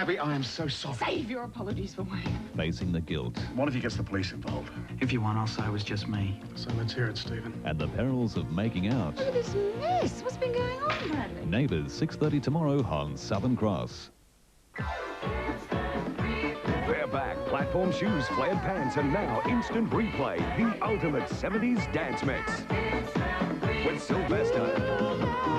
Gabby, I am so sorry. Save your apologies for Wayne. Facing the guilt. What if he gets the police involved? If you want, I'll say it was just me. So let's hear it, Stephen. And the perils of making out. Look at this mess. What's been going on, Bradley? Neighbours, 6:30 tomorrow on Southern Cross. They're back. Platform shoes, flared pants, and now instant replay. The ultimate 70s dance mix. With Sylvester,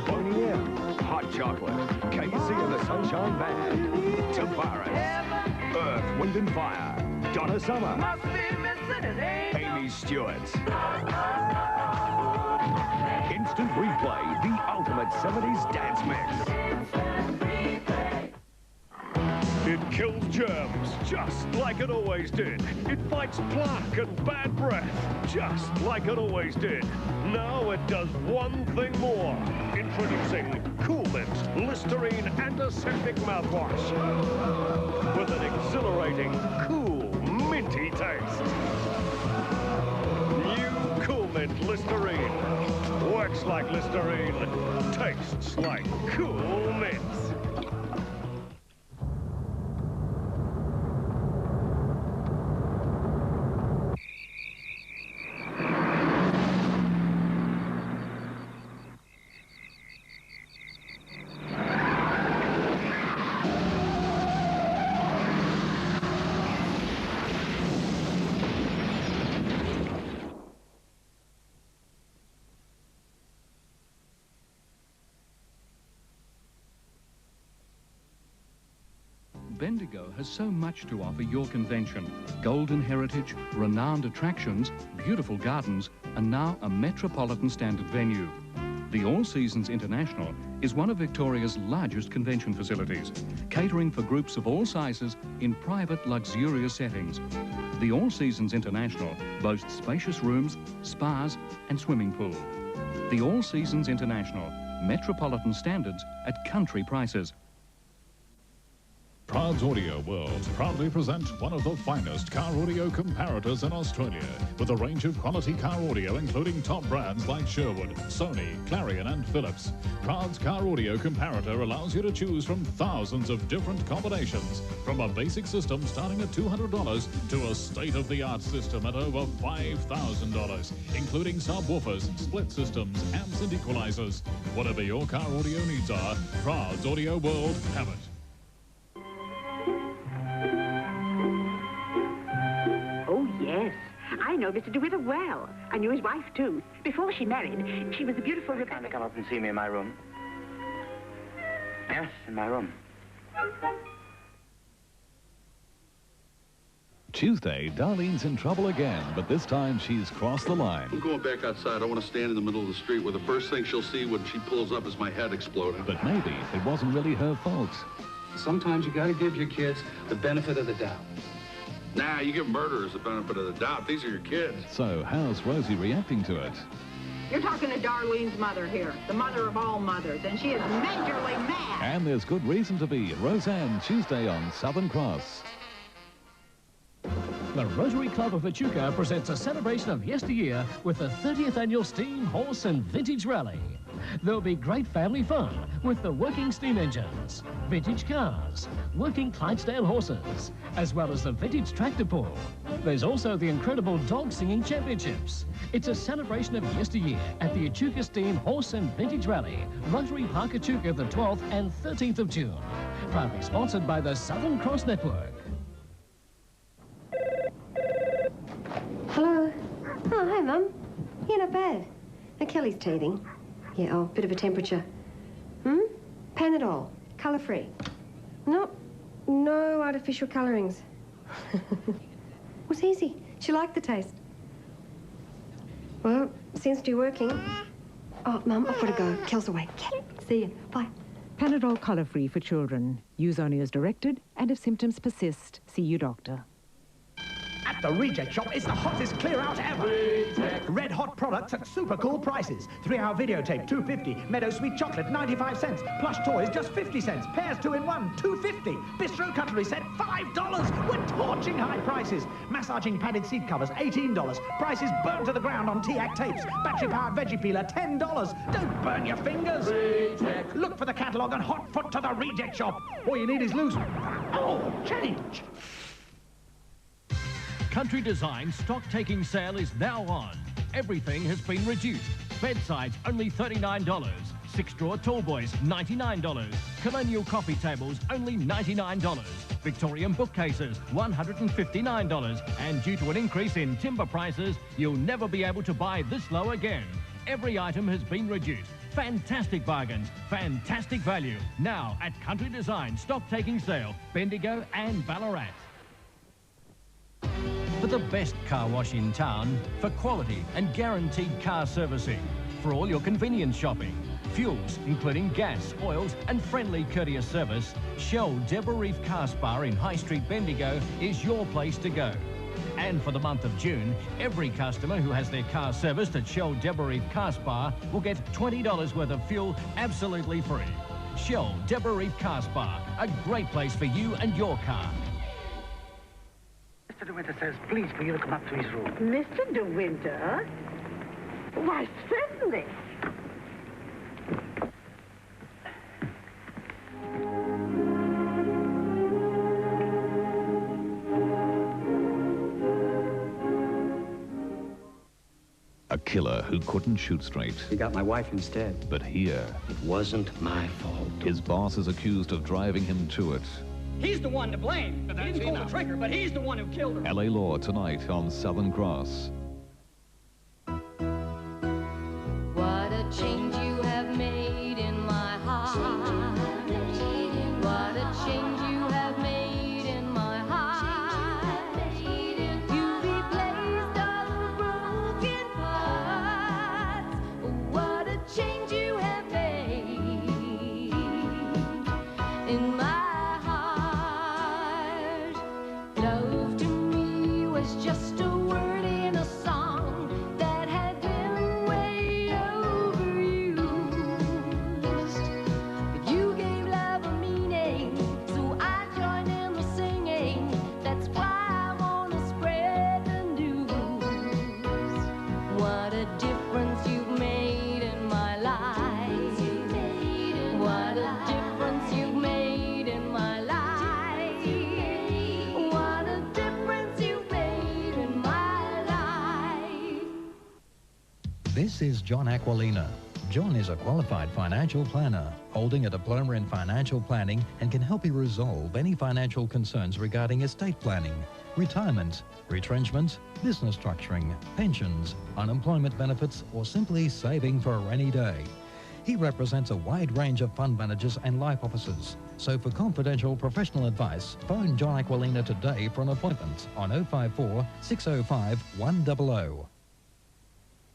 Boney M, Hot Chocolate, KC and the Sunshine Band, Tavares, Earth, Wind and Fire, Donna Summer, Amy Stewart. Instant replay, the ultimate 70s dance mix. It kills germs, just like it always did. It fights plaque and bad breath, just like it always did. Now it does one thing more. Introducing Cool Mint, Listerine Antiseptic Mouthwash. With an exhilarating, cool, minty taste. New Cool Mint Listerine. Works like Listerine, tastes like Cool Mint. Bendigo has so much to offer your convention. Golden heritage, renowned attractions, beautiful gardens, and now a metropolitan standard venue. The All Seasons International is one of Victoria's largest convention facilities, catering for groups of all sizes in private, luxurious settings. The All Seasons International boasts spacious rooms, spas, and swimming pool. The All Seasons International, metropolitan standards at country prices. Prad's Audio World proudly present one of the finest car audio comparators in Australia, with a range of quality car audio including top brands like Sherwood, Sony, Clarion and Philips. Prad's car audio comparator allows you to choose from thousands of different combinations, from a basic system starting at $200 to a state-of-the-art system at over $5,000, including subwoofers, split systems, amps and equalizers. Whatever your car audio needs are, Prad's Audio World have it. I know Mr. DeWitt well. I knew his wife, too. Before she married, she was a beautiful... Kindly come up and see me in my room. Yes, in my room. Tuesday, Darlene's in trouble again, but this time she's crossed the line. I'm going back outside. I want to stand in the middle of the street where the first thing she'll see when she pulls up is my head exploding. But maybe it wasn't really her fault. Sometimes you got to give your kids the benefit of the doubt. Nah, you give murderers the benefit of the doubt. These are your kids. So how's Rosie reacting to it? You're talking to Darlene's mother here, the mother of all mothers, and she is majorly mad. And there's good reason to be. Roseanne, Tuesday on Southern Cross. The Rotary Club of Echuca presents a celebration of yesteryear with the 30th annual Steam, Horse and Vintage Rally. There'll be great family fun with the working steam engines, vintage cars, working Clydesdale horses, as well as the vintage tractor pull. There's also the incredible dog singing championships. It's a celebration of yesteryear at the Echuca Steam, Horse and Vintage Rally, Rotary Park Echuca, the 12th and 13th of June. Proudly sponsored by the Southern Cross Network. Hello. Oh, hi, Mum. Yeah, not bad. Now, Kelly's teething. Yeah, oh, bit of a temperature. Panadol, colour-free. No artificial colourings. Was easy. She liked the taste. Well, seems to be working. Oh, Mum, I've got to go. Kel's away. See you. Bye. Panadol Colourfree for children. Use only as directed, and if symptoms persist, see your doctor. At the Reject Shop, it's the hottest clear-out ever. Reject. Red hot products at super cool prices. 3-hour videotape, $2.50. Meadow Sweet Chocolate, 95 cents. Plush toys, just 50 cents. Pairs 2-in-1, $2.50. Bistro Cutlery set, $5. We're torching high prices. Massaging padded seat covers, $18. Prices burned to the ground on T-Act tapes. Battery-powered veggie peeler, $10. Don't burn your fingers. Reject. Look for the catalogue and hot foot to the Reject Shop. All you need is loose Oh, change! Country Design stock-taking sale is now on. Everything has been reduced. Bedsides only $39. 6-drawer tall boys $99. Colonial coffee tables only $99. Victorian bookcases $159. And due to an increase in timber prices, you'll never be able to buy this low again. Every item has been reduced. Fantastic bargains, fantastic value. Now at Country Design stock-taking sale, Bendigo and Ballarat. For the best car wash in town, for quality and guaranteed car servicing, for all your convenience shopping, fuels, including gas, oils and friendly courteous service, Shell Deborah Reef Car Spa in High Street, Bendigo is your place to go. And for the month of June, every customer who has their car serviced at Shell Deborah Reef Car Spa will get $20 worth of fuel absolutely free. Shell Deborah Reef Car Spa, a great place for you and your car. Mr. De Winter says, please, for you to come up to his room. Mr. De Winter? Why, certainly. A killer who couldn't shoot straight. You got my wife instead. But here, It wasn't my fault. his boss is accused of driving him to it. He's the one to blame. He didn't pull the trigger, but he's the one who killed her. LA Law tonight on Southern Cross. What a change you have made in my heart. What a change you have made in my heart. You replaced all the broken parts. What a change you have made in my heart. Love to me was just a word in a song that had been way overused. But you gave love a meaning, so I joined in the singing. That's why I want to spread the news. What a difference you've made in my life. What a difference you've made in my life. What a difference you've made in my life. This is John Aquilina. John is a qualified financial planner, holding a diploma in financial planning and can help you resolve any financial concerns regarding estate planning, retirement, retrenchment, business structuring, pensions, unemployment benefits, or simply saving for a rainy day. He represents a wide range of fund managers and life officers. So for confidential professional advice, phone John Aquilina today for an appointment on 054 605 100.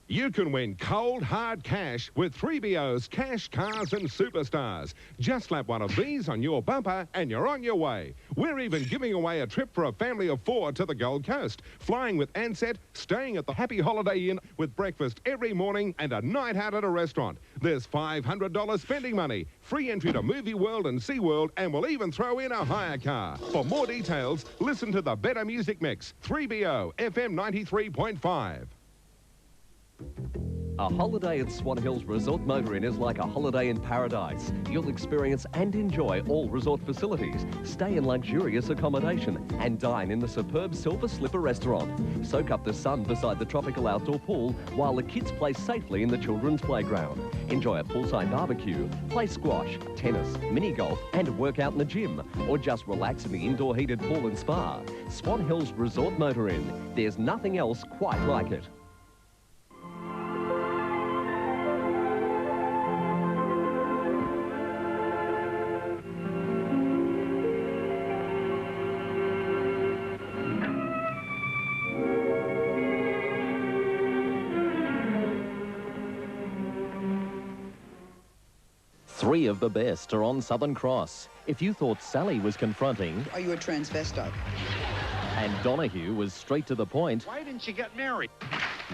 You can win cold, hard cash with 3BO's Cash, Cars and Superstars. Just slap one of these on your bumper and you're on your way. We're even giving away a trip for a family of 4 to the Gold Coast, flying with Ansett, staying at the Happy Holiday Inn with breakfast every morning and a night out at a restaurant. There's $500 spending money, free entry to Movie World and SeaWorld, and we'll even throw in a hire car. For more details, listen to the Better Music Mix, 3BO FM 93.5. A holiday at Swan Hills Resort Motor Inn is like a holiday in paradise. You'll experience and enjoy all resort facilities, stay in luxurious accommodation, and dine in the superb Silver Slipper restaurant. Soak up the sun beside the tropical outdoor pool while the kids play safely in the children's playground. Enjoy a poolside barbecue, play squash, tennis, mini golf, and work out in the gym, or just relax in the indoor heated pool and spa. Swan Hills Resort Motor Inn. There's nothing else quite like it. Three of the best are on Southern Cross. If you thought Sally was confronting... Are you a transvestite? And Donahue was straight to the point... Why didn't you get married?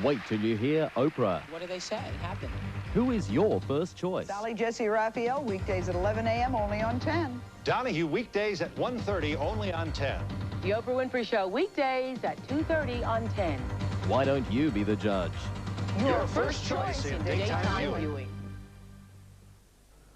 Wait till you hear Oprah. What do they say happened? Who is your first choice? Sally, Jessy, Raphael, weekdays at 11 a.m. only on 10. Donahue, weekdays at 1:30 only on 10. The Oprah Winfrey Show, weekdays at 2:30 on 10. Why don't you be the judge? Your first choice in daytime viewing.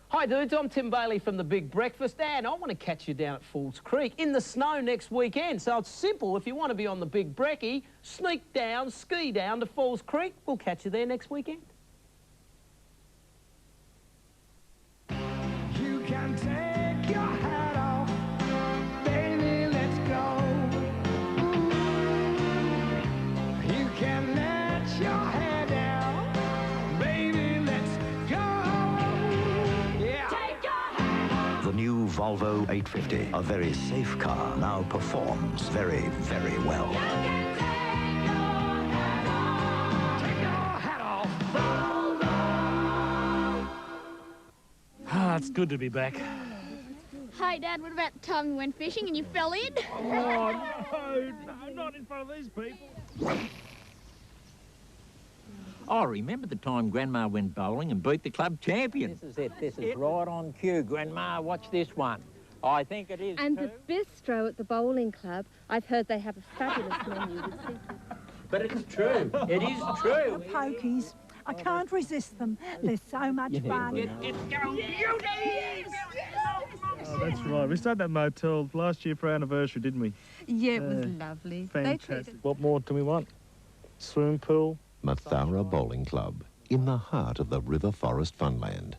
Hi dudes, I'm Tim Bailey from The Big Breakfast, and I want to catch you down at Falls Creek in the snow next weekend. So it's simple. If you want to be on the Big Brekkie, sneak down, ski down to Falls Creek. We'll catch you there next weekend. You can take your hat off, baby, let's go. You can let your hair down, baby, let's go. Yeah. Take your hat off. The new Volvo 850, a very safe car, now performs very, very well. It's good to be back. Hi, Dad. What about the time we went fishing and you fell in? Oh, no, not in front of these people. I remember the time Grandma went bowling and beat the club champion. This is it. This is right on cue. Grandma, watch this one. I think it is, And too. the bistro at the bowling club, I've heard they have a fabulous menu with seafood. But it's true. It is true. Pokies. I can't resist them. They're so much fun. Oh, that's right. We stayed at that motel last year for our anniversary, didn't we? Yeah, it was lovely. Fantastic. What more do we want? Swimming pool? Mathoura Bowling Club, in the heart of the River Forest Funland.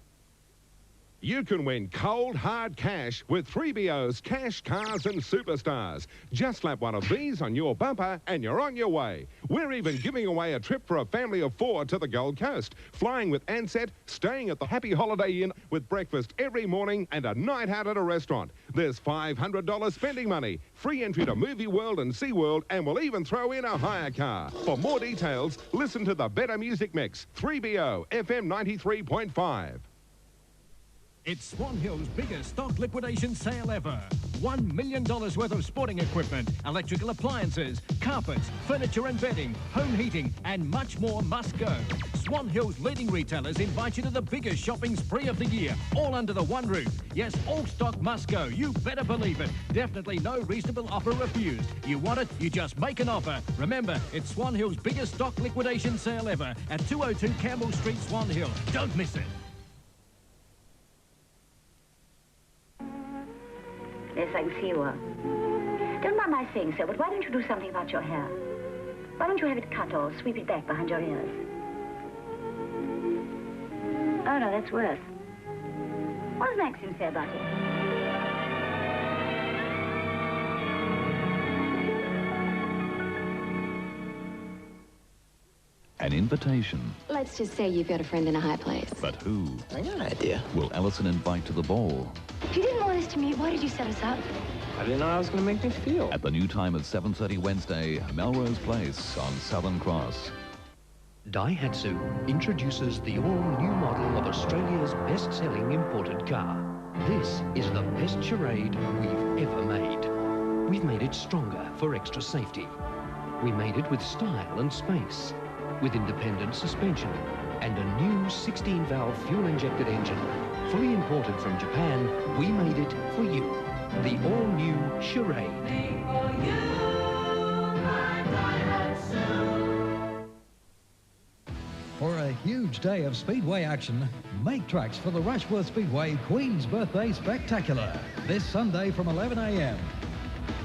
You can win cold, hard cash with 3BO's Cash, Cars and Superstars. Just slap one of these on your bumper and you're on your way. We're even giving away a trip for a family of 4 to the Gold Coast, flying with Ansett, staying at the Happy Holiday Inn with breakfast every morning and a night out at a restaurant. There's $500 spending money, free entry to Movie World and SeaWorld, and we'll even throw in a hire car. For more details, listen to the Better Music Mix, 3BO, FM 93.5. It's Swan Hill's biggest stock liquidation sale ever. $1 million worth of sporting equipment, electrical appliances, carpets, furniture and bedding, home heating, and much more must go. Swan Hill's leading retailers invite you to the biggest shopping spree of the year, all under the one roof. Yes, all stock must go. You better believe it. Definitely no reasonable offer refused. You want it, you just make an offer. Remember, it's Swan Hill's biggest stock liquidation sale ever at 202 Campbell Street, Swan Hill. Don't miss it. Yes, I can see you are. Don't mind my saying so, but why don't you do something about your hair? Why don't you have it cut or sweep it back behind your ears? Oh, no, that's worse. What does Maxine say about it? An invitation. Let's just say you've got a friend in a high place. But who? I got an idea. Will Alison invite to the ball? If you didn't want us to meet, why did you set us up? I didn't know how it was going to make me feel. At the new time at 7:30 Wednesday, Melrose Place on Southern Cross. Daihatsu introduces the all-new model of Australia's best-selling imported car. This is the best Charade we've ever made. We've made it stronger for extra safety. We made it with style and space, with independent suspension and a new 16-valve fuel-injected engine. Fully imported from Japan, we made it for you. The all-new Charade. Made for you, my Daihatsu. For a huge day of Speedway action, make tracks for the Rushworth Speedway Queen's Birthday Spectacular this Sunday from 11 a.m.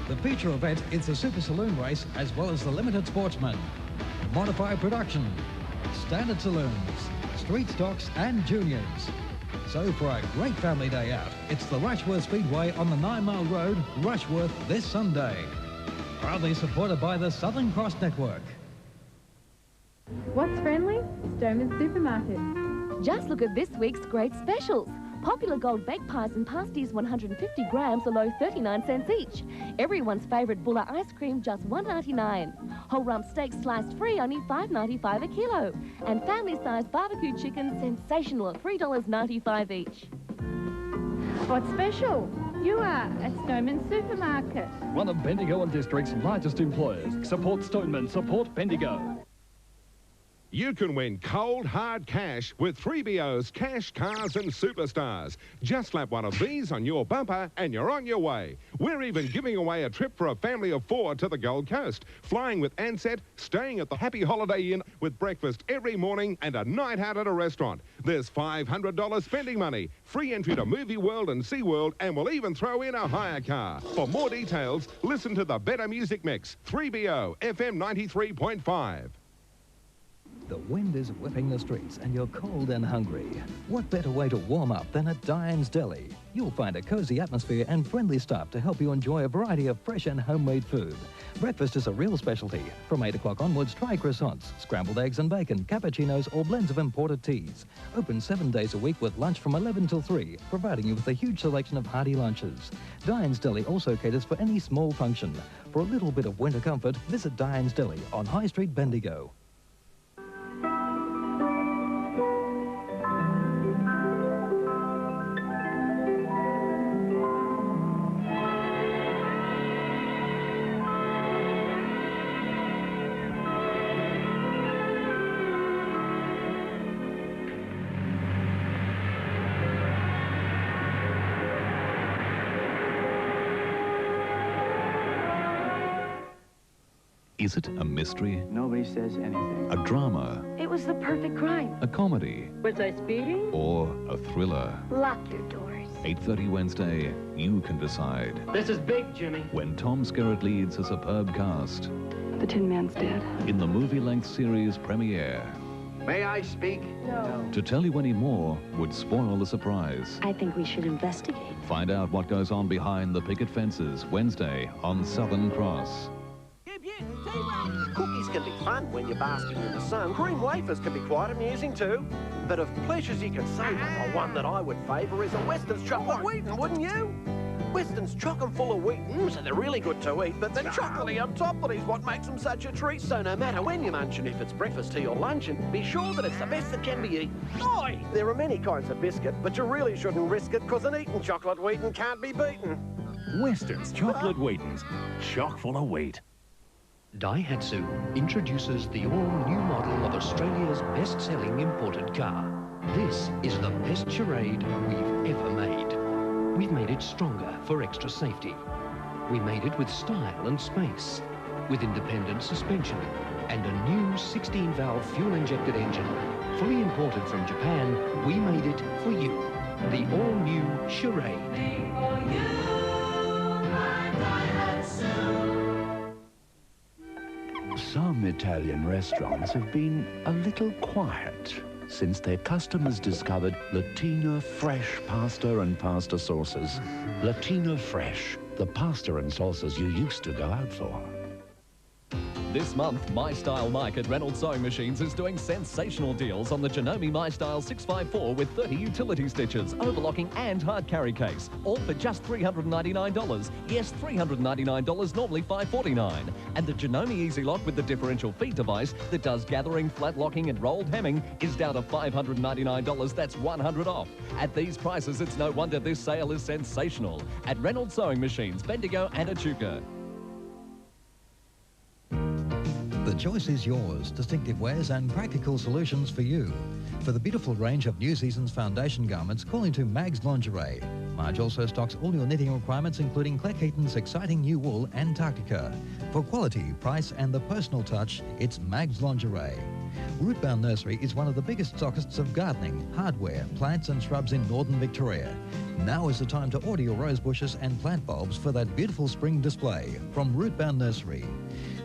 The feature event is the Super Saloon Race as well as the Limited Sportsman, Modified Production, Standard Saloons, Street Stocks and Juniors. So for a great family day out, it's the Rushworth Speedway on the 9 Mile Road, Rushworth this Sunday. Proudly supported by the Southern Cross Network. What's friendly? Stonemans Supermarkets. Just look at this week's great specials. Popular gold baked pies and pasties 150 grams are low 39 cents each. Everyone's favourite Bulla ice cream just $1.99. Whole rump steak sliced free only $5.95 a kilo. And family-sized barbecue chicken sensational at $3.95 each. What's special? You are at Stonemans Supermarket. One of Bendigo and District's largest employers. Support Stoneman, support Bendigo. You can win cold, hard cash with 3BO's Cash, Cars and Superstars. Just slap one of these on your bumper and you're on your way. We're even giving away a trip for a family of 4 to the Gold Coast, flying with Ansett, staying at the Happy Holiday Inn with breakfast every morning and a night out at a restaurant. There's $500 spending money, free entry to Movie World and SeaWorld, and we'll even throw in a hire car. For more details, listen to the Better Music Mix, 3BO FM 93.5. The wind is whipping the streets and you're cold and hungry. What better way to warm up than at Diane's Deli? You'll find a cosy atmosphere and friendly staff to help you enjoy a variety of fresh and homemade food. Breakfast is a real specialty. From 8 o'clock onwards, try croissants, scrambled eggs and bacon, cappuccinos or blends of imported teas. Open 7 days a week with lunch from 11 till 3, providing you with a huge selection of hearty lunches. Diane's Deli also caters for any small function. For a little bit of winter comfort, visit Diane's Deli on High Street, Bendigo. Is it a mystery? Nobody says anything. A drama? It was the perfect crime. A comedy? Was I speeding? Or a thriller? Lock your doors. 8:30 Wednesday, you can decide. This is big, Jimmy. When Tom Skerritt leads a superb cast. The Tin Man's dead. In the movie-length series premiere. May I speak? No. To tell you any more would spoil the surprise. I think we should investigate. Find out what goes on behind the picket fences Wednesday on Southern Cross. Cookies can be fun when you're basking in the sun. Cream wafers can be quite amusing too. But of pleasures you can savour, the one that I would favour is a Westons chocolate Wheaten, wouldn't you? Westons chock 'em full of Wheaten, so they're really good to eat, but the chocolatey on top that is what makes them such a treat. So no matter when you're munching, if it's breakfast, tea or luncheon, be sure that it's the best that can be eaten. Oi! There are many kinds of biscuit, but you really shouldn't risk it, because an eaten chocolate Wheaten can't be beaten. Westons chocolate Wheatens, chock full of wheat. Daihatsu introduces the all-new model of Australia's best-selling imported car. This is the best Charade we've ever made. We've made it stronger for extra safety. We made it with style and space, with independent suspension and a new 16-valve fuel-injected engine. Fully imported from Japan, we made it for you. The all-new Charade. Some Italian restaurants have been a little quiet since their customers discovered Latina Fresh pasta and pasta sauces. Latina Fresh, the pasta and sauces you used to go out for. This month, My Style Mike at Reynolds Sewing Machines is doing sensational deals on the Janome My Style 654 with 30 utility stitches, overlocking and hard carry case, all for just $399. Yes, $399, normally $549. And the Janome Easy Lock with the differential feed device that does gathering, flat locking and rolled hemming is down to $599. That's $100 off. At these prices, it's no wonder this sale is sensational. At Reynolds Sewing Machines, Bendigo and Echuca. The choice is yours. Distinctive wares and practical solutions for you. For the beautiful range of New Season's foundation garments, call into Mag's Lingerie. Marge also stocks all your knitting requirements, including Cleckheaton's exciting new wool, Antarctica. For quality, price and the personal touch, it's Mag's Lingerie. Rootbound Nursery is one of the biggest stockists of gardening, hardware, plants and shrubs in northern Victoria. Now is the time to order your rose bushes and plant bulbs for that beautiful spring display from Rootbound Nursery.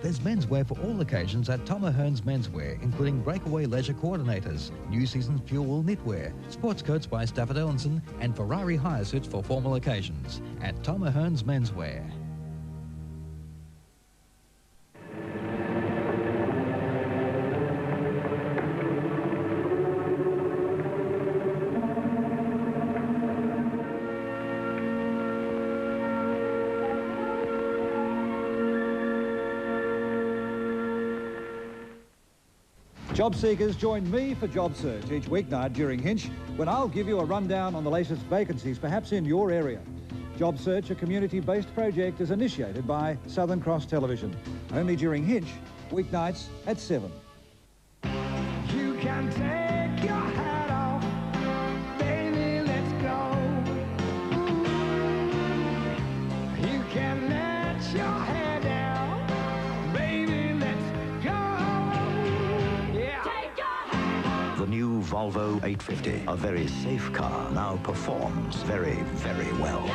There's menswear for all occasions at Tom Ahern's Menswear, including breakaway leisure coordinators, New Season's pure wool knitwear, sports coats by Stafford Ellenson, and Ferrari hire suits for formal occasions at Tom Ahern's Menswear. Job seekers, join me for Job Search each weeknight during Hinch, when I'll give you a rundown on the latest vacancies, perhaps in your area. Job Search, a community-based project, is initiated by Southern Cross Television. Only during Hinch, weeknights at 7. can take your hat off, baby, let's go. You can let your hair down, baby, let's go. Yeah. Take your hat off. The new Volvo 850, a very safe car, now performs very, very well.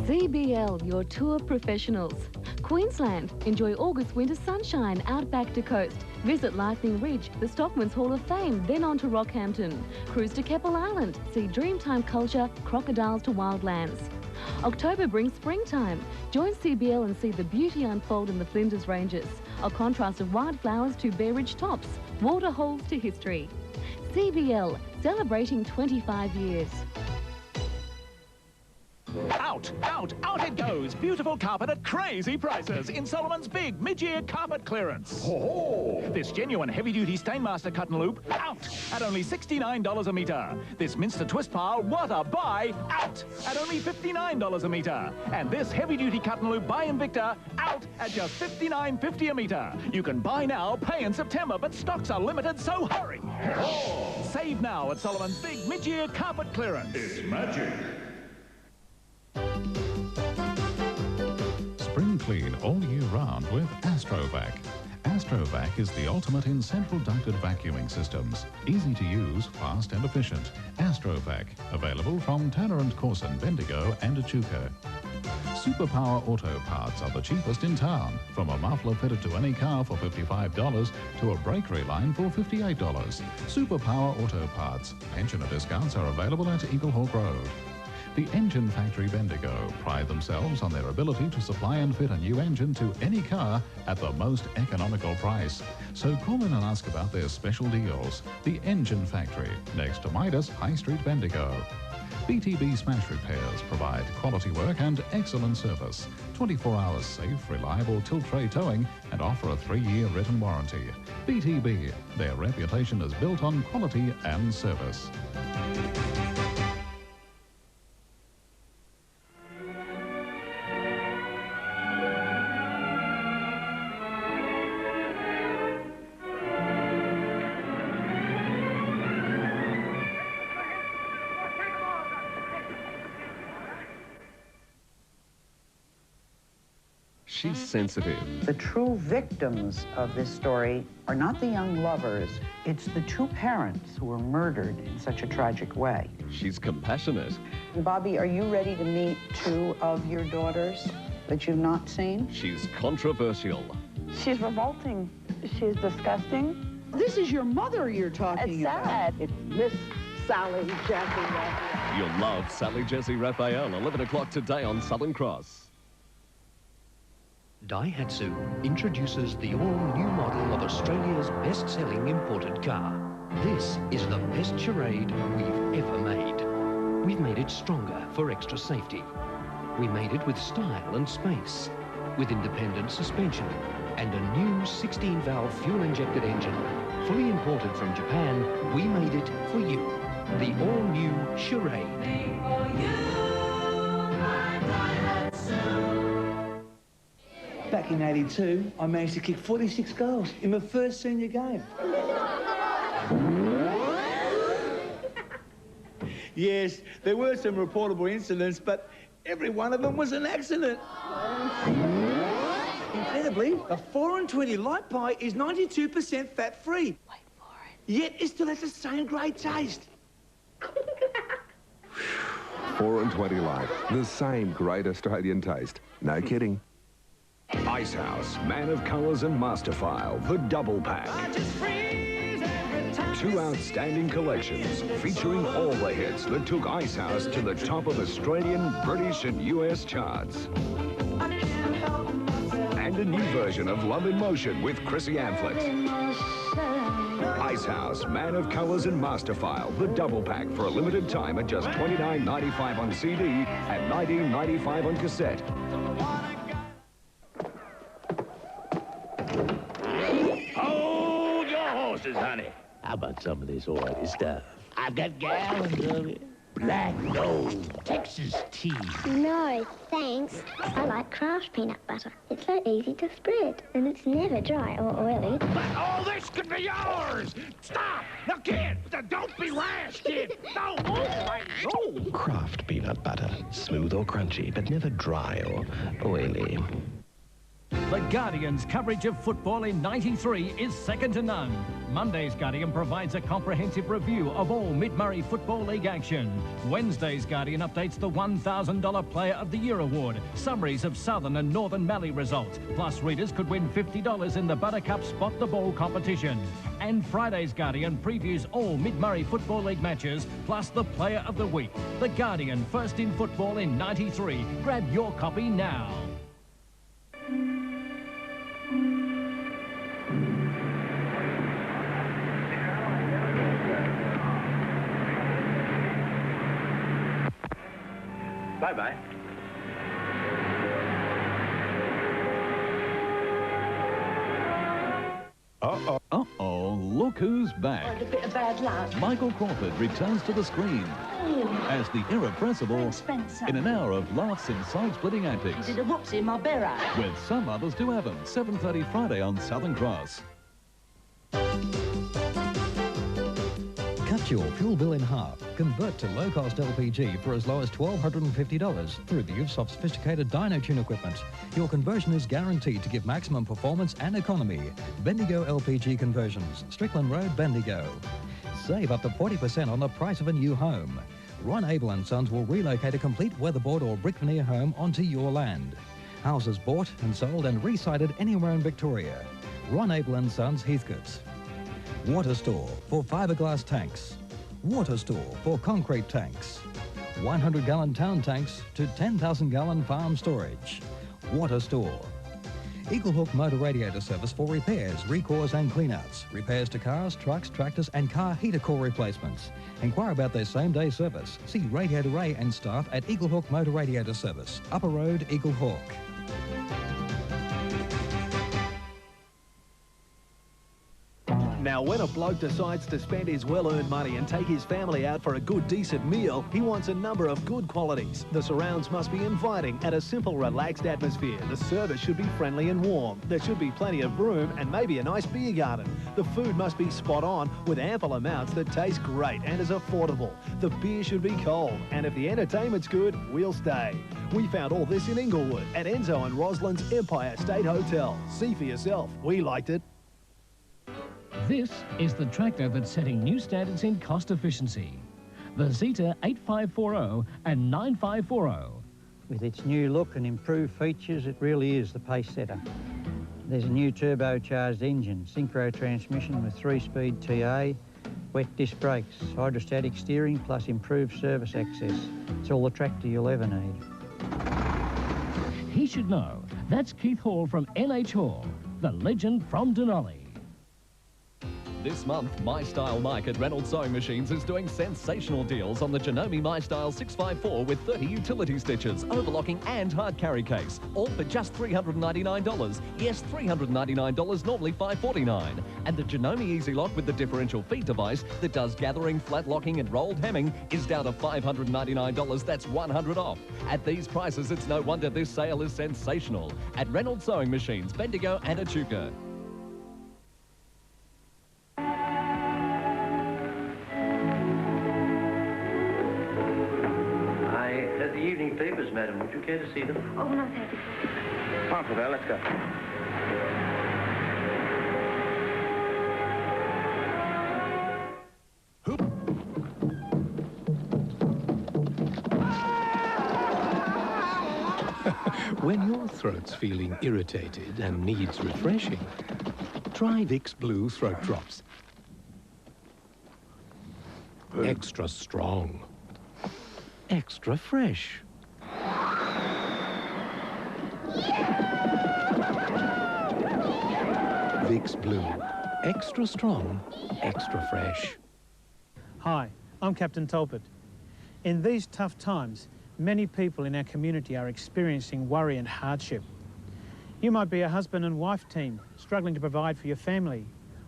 C.B.L, your tour professionals. Queensland, enjoy August winter sunshine outback to coast. Visit Lightning Ridge, the Stockman's Hall of Fame, then on to Rockhampton. Cruise to Keppel Island, see Dreamtime culture, crocodiles to wildlands. October brings springtime. Join C.B.L and see the beauty unfold in the Flinders Ranges. A contrast of wildflowers to bare ridge tops, waterholes to history. C.B.L, celebrating 25 years. Out, out, out it goes. Beautiful carpet at crazy prices in Solomon's big mid-year carpet clearance. Oh. This genuine heavy-duty Stainmaster cut and loop, out at only $69 a metre. This Minster twist pile, what a buy, out at only $59 a metre. And this heavy-duty cut and loop by Invicta, out at just $59.50 a metre. You can buy now, pay in September, but stocks are limited, so hurry. Oh. Save now at Solomon's big mid-year carpet clearance. It's magic. Spring clean all year round with Astrovac. Astrovac is the ultimate in central ducted vacuuming systems. Easy to use, fast and efficient. Astrovac, available from Tanner & Corson, Bendigo and Echuca. Superpower Auto Parts are the cheapest in town. From a muffler fitted to any car for $55 to a brake reline for $58. Superpower Auto Parts. Pensioner discounts are available at Eaglehawk Road. The Engine Factory Bendigo pride themselves on their ability to supply and fit a new engine to any car at the most economical price. So call in and ask about their special deals. The Engine Factory, next to Midas, High Street, Bendigo. BTB Smash Repairs provide quality work and excellent service. 24 hours safe, reliable tilt tray towing and offer a 3-year written warranty. BTB, their reputation is built on quality and service. She's sensitive. The true victims of this story are not the young lovers, it's the two parents who were murdered in such a tragic way. She's compassionate. Bobby, are you ready to meet two of your daughters that you've not seen? She's controversial. She's revolting. She's disgusting. This is your mother you're talking about. Sad. It's Miss Sally Jessy Raphael. You'll love Sally Jessy Raphael, 11 o'clock today on Southern Cross. Daihatsu introduces the all-new model of Australia's best-selling imported car. This is the best Charade we've ever made. We've made it stronger for extra safety. We made it with style and space, with independent suspension and a new 16-valve fuel-injected engine. Fully imported from Japan, we made it for you. The all-new Charade. Made for you, my Daihatsu. Back in '82, I managed to kick 46 goals in my first senior game. Yes, there were some reportable incidents, but every one of them was an accident. Incredibly, the 4 and 20 light pie is 92% fat-free. Wait for it. Yet it still has the same great taste. 4 and 20 light, the same great Australian taste. No kidding. Icehouse, Man of Colours and Masterfile, the double pack. 2 outstanding collections featuring all the hits that took Icehouse to the top of Australian, British and US charts. And a new version of Love in Motion with Chrissy Amphlett. Icehouse, Man of Colours and Masterfile, the double pack for a limited time at just $29.95 on CD and $19.95 on cassette. Honey. How about some of this oily stuff? I've got gallons of it. Black, no. Texas tea. No, thanks. I like Kraft peanut butter. It's so easy to spread, and it's never dry or oily. But all this could be yours! Stop! Now, kid! Don't be rash, kid! No! Oh, Kraft peanut butter. Smooth or crunchy, but never dry or oily. The Guardian's coverage of football in '93 is second to none. Monday's Guardian provides a comprehensive review of all Mid-Murray Football League action. Wednesday's Guardian updates the $1,000 Player of the Year award, summaries of Southern and Northern Mallee results, plus readers could win $50 in the Buttercup Spot the Ball competition. And Friday's Guardian previews all Mid-Murray Football League matches, plus the Player of the Week. The Guardian, first in football in '93. Grab your copy now. Bye-bye. Uh-oh. Uh-oh, look who's back. A bit of bad luck. Michael Crawford returns to the screen as the irrepressible in an hour of laughs and soul-splitting antics. Did a whoopsie in my barra. With some others to heaven, 7:30 Friday on Southern Cross. Cut your fuel bill in half. Convert to low-cost LPG for as low as $1,250 through the use of sophisticated dyno tune equipment. Your conversion is guaranteed to give maximum performance and economy. Bendigo LPG Conversions, Strickland Road, Bendigo. Save up to 40% on the price of a new home. Ron Abel & Sons will relocate a complete weatherboard or brick veneer home onto your land. Houses bought and sold and resited anywhere in Victoria. Ron Abel & Sons, Heathcote. Water store for fiberglass tanks. Water store for concrete tanks. 100-gallon town tanks to 10,000-gallon farm storage. Water store. Eagle Hook Motor Radiator Service for repairs, recores and cleanouts. Repairs to cars, trucks, tractors and car heater core replacements. Inquire about their same-day service. See Radiator Ray and staff at Eagle Hook Motor Radiator Service, Upper Road, Eagle Hawk. Now, when a bloke decides to spend his well-earned money and take his family out for a good, decent meal, he wants a number of good qualities. The surrounds must be inviting and a simple, relaxed atmosphere. The service should be friendly and warm. There should be plenty of room and maybe a nice beer garden. The food must be spot on with ample amounts that taste great and is affordable. The beer should be cold, and if the entertainment's good, we'll stay. We found all this in Inglewood at Enzo and Roslyn's Empire State Hotel. See for yourself. We liked it. This is the tractor that's setting new standards in cost efficiency. The Zeta 8540 and 9540. With its new look and improved features, it really is the pace setter. There's a new turbocharged engine, synchro transmission with 3-speed TA, wet disc brakes, hydrostatic steering plus improved service access. It's all the tractor you'll ever need. He should know. That's Keith Hall from NH Hall, the legend from Denali. This month, My Style Mike at Reynolds Sewing Machines is doing sensational deals on the Janome My Style 654 with 30 utility stitches, overlocking and hard carry case, all for just $399. Yes, $399, normally $549. And the Janome Easy Lock with the differential feed device that does gathering, flat locking and rolled hemming is down to $599. That's $100 off. At these prices, it's no wonder this sale is sensational. At Reynolds Sewing Machines, Bendigo and Echuca. Evening papers, madam. Would you care to see them? Oh, no, thank you. Come on, Raphael, let's go. When your throat's feeling irritated and needs refreshing, try Vicks Blue Throat Drops. Extra strong. Extra fresh. Vicks Blue. Extra strong, extra fresh. Hi, I'm Captain Talbot. In these tough times, many people in our community are experiencing worry and hardship. You might be a husband and wife team struggling to provide for your family,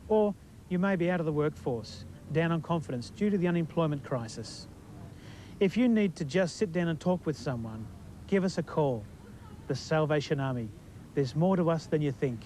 or you may be out of the workforce, down on confidence due to the unemployment crisis. If you need to just sit down and talk with someone, give us a call. The Salvation Army. There's more to us than you think.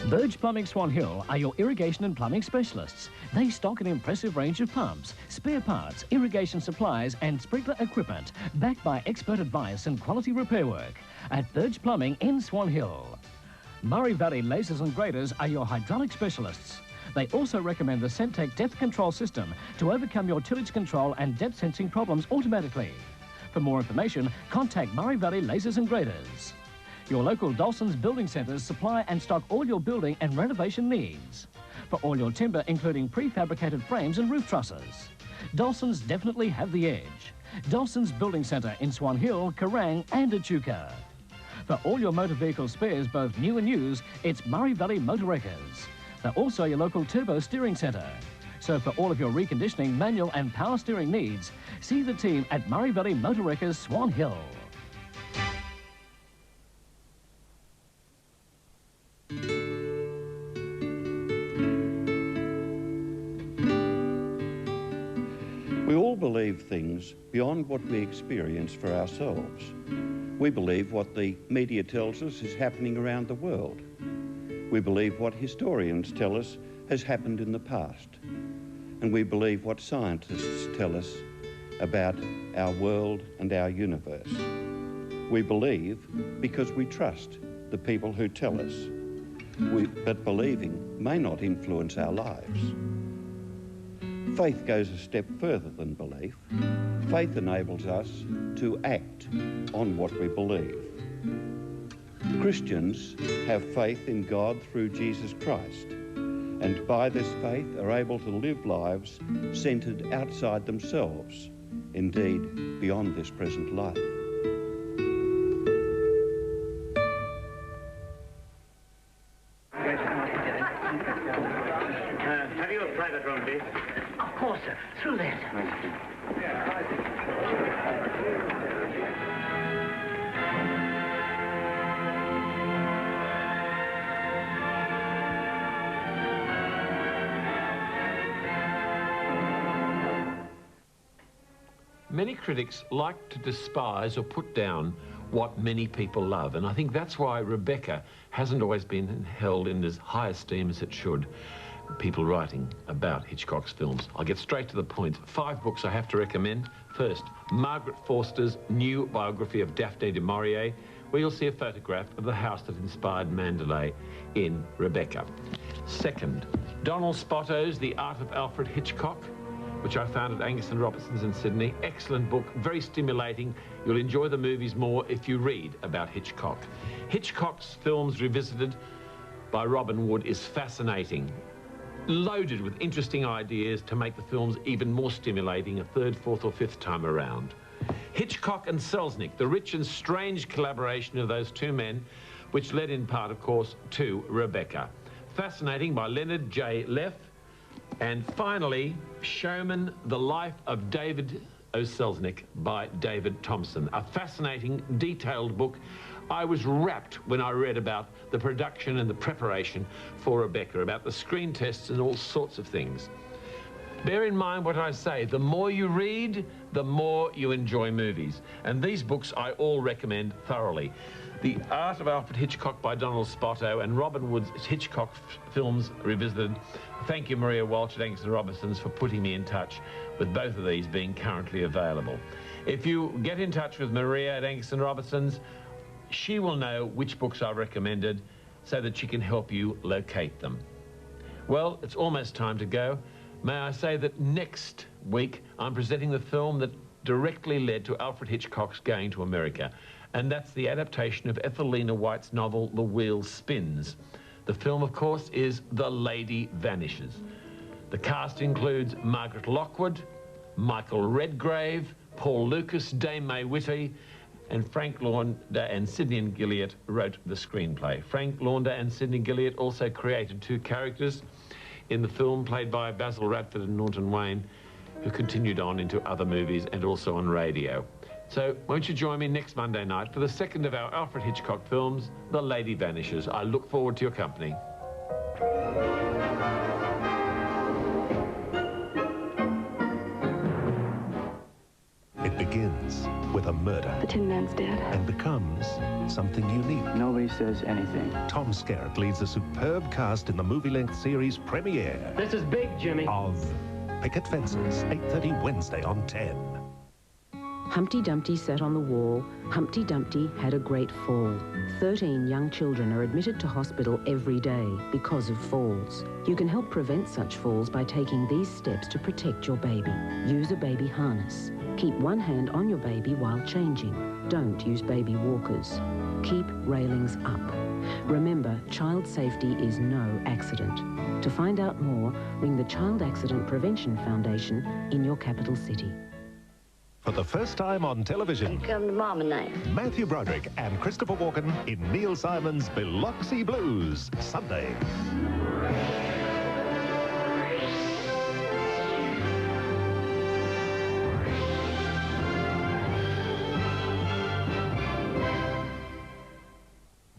Burge Plumbing Swan Hill are your irrigation and plumbing specialists. They stock an impressive range of pumps, spare parts, irrigation supplies and sprinkler equipment, backed by expert advice and quality repair work at Burge Plumbing in Swan Hill. Murray Valley Lasers and Graders are your hydraulic specialists. They also recommend the Centec depth control system to overcome your tillage control and depth sensing problems automatically. For more information, contact Murray Valley Lasers and Graders. Your local Dawson's building centres supply and stock all your building and renovation needs. For all your timber, including prefabricated frames and roof trusses. Dawson's definitely have the edge. Dawson's Building Centre in Swan Hill, Kerrang and Echuca. For all your motor vehicle spares, both new and used, it's Murray Valley Motor Wreckers. They're also your local turbo steering centre. So for all of your reconditioning, manual and power steering needs, see the team at Murray Valley Motor Wreckers, Swan Hill. We all believe things beyond what we experience for ourselves. We believe what the media tells us is happening around the world. We believe what historians tell us has happened in the past. And we believe what scientists tell us about our world and our universe. We believe because we trust the people who tell us. But believing may not influence our lives. Faith goes a step further than belief. Faith enables us to act on what we believe. Christians have faith in God through Jesus Christ, and by this faith are able to live lives centred outside themselves, indeed beyond this present life. Have you a private room, please? Of course, sir. Through there. Thank you. Many critics like to despise or put down what many people love, and I think that's why Rebecca hasn't always been held in as high esteem as it should. People writing about Hitchcock's films. I'll get straight to the point. 5 books I have to recommend. First, Margaret Forster's new biography of Daphne du Maurier, where you'll see a photograph of the house that inspired Mandalay in Rebecca. Second, Donald Spotto's The Art of Alfred Hitchcock, which I found at Angus and Robertson's in Sydney. Excellent book, very stimulating. You'll enjoy the movies more if you read about Hitchcock. Hitchcock's films revisited by Robin Wood is fascinating, loaded with interesting ideas to make the films even more stimulating a 3rd, 4th or 5th time around. Hitchcock and Selznick, the rich and strange collaboration of those two men, which led in part, of course, to Rebecca. Fascinating by Leonard J. Leff. And finally, Showman, The Life of David O. Selznick by David Thompson. A fascinating, detailed book. I was rapt when I read about the production and the preparation for Rebecca, about the screen tests and all sorts of things. Bear in mind what I say, the more you read, the more you enjoy movies. And these books I all recommend thoroughly. The Art of Alfred Hitchcock by Donald Spotto and Robin Wood's Hitchcock films revisited. Thank you, Maria Walsh at Angus and Robertson's, for putting me in touch with both of these being currently available. If you get in touch with Maria at Angus and Robertson's, she will know which books are recommended so that she can help you locate them. Well, it's almost time to go. May I say that next week I'm presenting the film that directly led to Alfred Hitchcock's going to America, and that's the adaptation of Ethelina White's novel The Wheel Spins. The film, of course, is The Lady Vanishes. The cast includes Margaret Lockwood, Michael Redgrave, Paul Lucas, Dame May Whitty, and Frank Launder and Sidney Gilliat wrote the screenplay. Frank Launder and Sidney Gilliat also created 2 characters in the film, played by Basil Radford and Norton Wayne, who continued on into other movies and also on radio. So won't you join me next Monday night for the second of our Alfred Hitchcock films, The Lady Vanishes. I look forward to your company. It begins with a murder. The Tin Man's dead. And becomes something unique. Nobody says anything. Tom Skerritt leads a superb cast in the movie-length series premiere. This is big, Jimmy. Of Picket Fences, 8:30 Wednesday on 10. Humpty Dumpty sat on the wall. Humpty Dumpty had a great fall. 13 young children are admitted to hospital every day because of falls. You can help prevent such falls by taking these steps to protect your baby. Use a baby harness. Keep one hand on your baby while changing. Don't use baby walkers. Keep railings up. Remember, child safety is no accident. To find out more, ring the Child Accident Prevention Foundation in your capital city. For the first time on television, Here come the mama knife. Matthew Broderick and Christopher Walken in Neil Simon's Biloxi Blues, Sunday.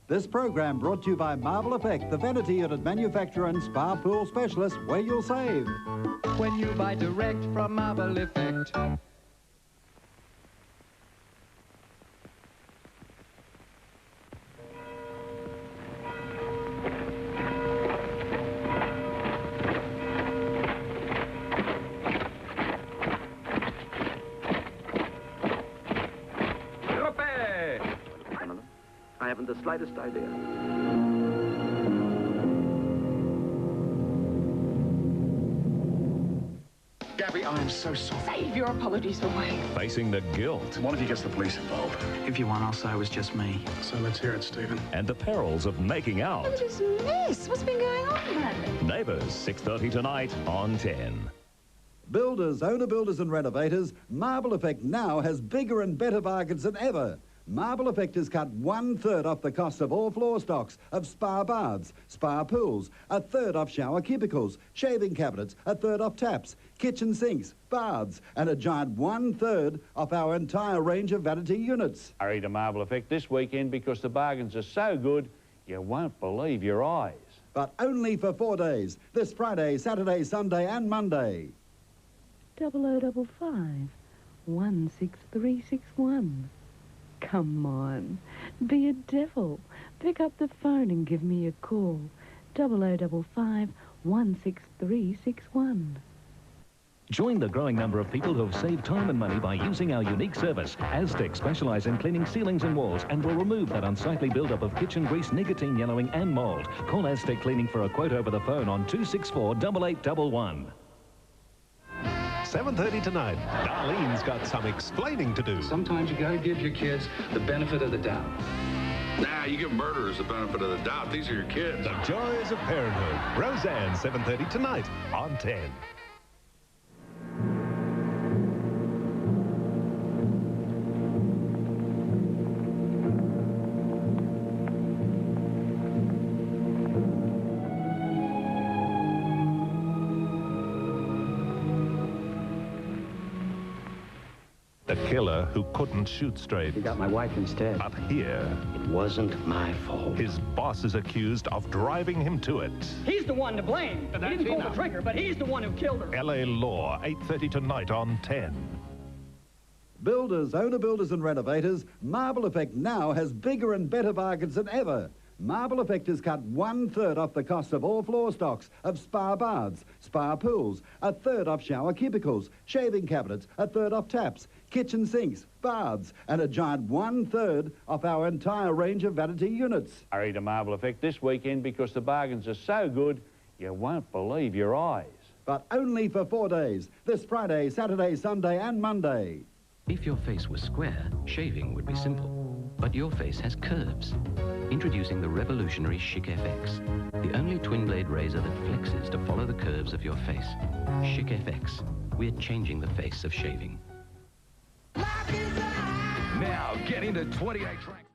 This program brought to you by Marble Effect, the vanity unit manufacturer and spa pool specialist, where you'll save. When you buy direct from Marble Effect. I haven't the slightest idea. Gabby, I am so sorry. Save your apologies for me. Facing the guilt. What if he gets the police involved? If you want, I'll say it was just me. So let's hear it, Stephen. And the perils of making out. Look at this mess. What's been going on lately? Neighbours, 6:30 tonight on 10. Builders, owner-builders and renovators, Marble Effect now has bigger and better bargains than ever. Marble Effect has cut 1/3 off the cost of all floor stocks, of spa baths, spa pools, 1/3 off shower cubicles, shaving cabinets, 1/3 off taps, kitchen sinks, baths, and a giant 1/3 off our entire range of vanity units. Hurry to Marble Effect this weekend because the bargains are so good, you won't believe your eyes. But only for 4 days, this Friday, Saturday, Sunday and Monday. 0055 16361. Come on, be a devil. Pick up the phone and give me a call. 0055 16361. Join the growing number of people who have saved time and money by using our unique service. Aztec specialise in cleaning ceilings and walls and will remove that unsightly build-up of kitchen grease, nicotine yellowing and mould. Call Aztec Cleaning for a quote over the phone on 264 8811. 7:30 tonight. Darlene's got some explaining to do. Sometimes you gotta give your kids the benefit of the doubt. Nah, you give murderers the benefit of the doubt. These are your kids. The joys of parenthood. Roseanne, 7:30 tonight on 10. The killer who couldn't shoot straight. You got my wife instead. Up here. It wasn't my fault. His boss is accused of driving him to it. He's the one to blame. He didn't pull the trigger, but he's the one who killed her. LA Law, 8:30 tonight on 10. Builders, owner-builders and renovators, Marble Effect now has bigger and better bargains than ever. Marble Effect has cut 1/3 off the cost of all floor stocks, of spa baths, spa pools, 1/3 off shower cubicles, shaving cabinets, 1/3 off taps, kitchen sinks, baths, and a giant 1/3 off our entire range of vanity units. Hurry to Marble Effect this weekend because the bargains are so good, you won't believe your eyes. But only for 4 days, this Friday, Saturday, Sunday and Monday. If your face was square, shaving would be simple. But your face has curves. Introducing the revolutionary Schick FX, the only twin-blade razor that flexes to follow the curves of your face. Schick FX. We're changing the face of shaving. Now get into 28 tracks.